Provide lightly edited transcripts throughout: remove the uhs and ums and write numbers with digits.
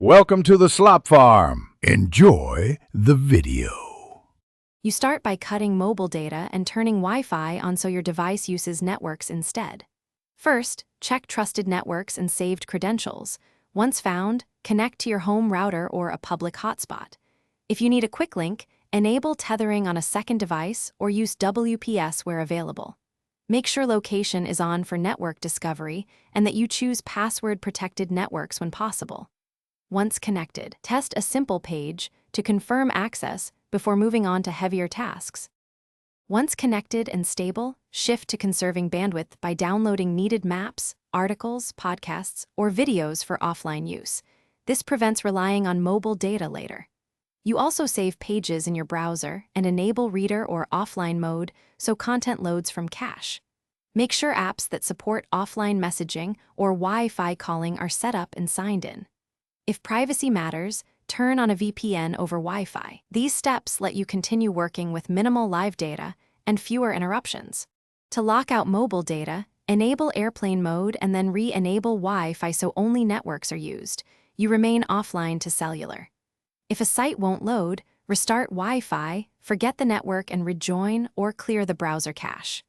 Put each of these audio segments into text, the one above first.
Welcome to the Slop Farm. Enjoy the video. You start by cutting mobile data and turning Wi-Fi on so your device uses networks instead. First, check trusted networks and saved credentials. Once found, connect to your home router or a public hotspot. If you need a quick link, enable tethering on a second device or use WPS where available. Make sure location is on for network discovery and that you choose password-protected networks when possible. Once connected, test a simple page to confirm access before moving on to heavier tasks. Once connected and stable, shift to conserving bandwidth by downloading needed maps, articles, podcasts, or videos for offline use. This prevents relying on mobile data later. You also save pages in your browser and enable reader or offline mode so content loads from cache. Make sure apps that support offline messaging or Wi-Fi calling are set up and signed in. If privacy matters, turn on a VPN over Wi-Fi. These steps let you continue working with minimal live data and fewer interruptions. To lock out mobile data, enable airplane mode and then re-enable Wi-Fi so only networks are used. You remain offline to cellular. If a site won't load, restart Wi-Fi, forget the network and rejoin or clear the browser cache.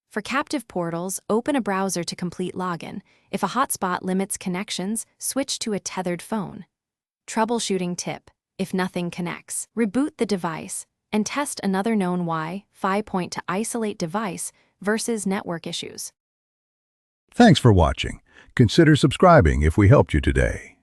For captive portals, open a browser to complete login. If a hotspot limits connections, switch to a tethered phone. Troubleshooting tip: if nothing connects, reboot the device and test another known Wi-Fi point to isolate device versus network issues. Thanks for watching. Consider subscribing if we helped you today.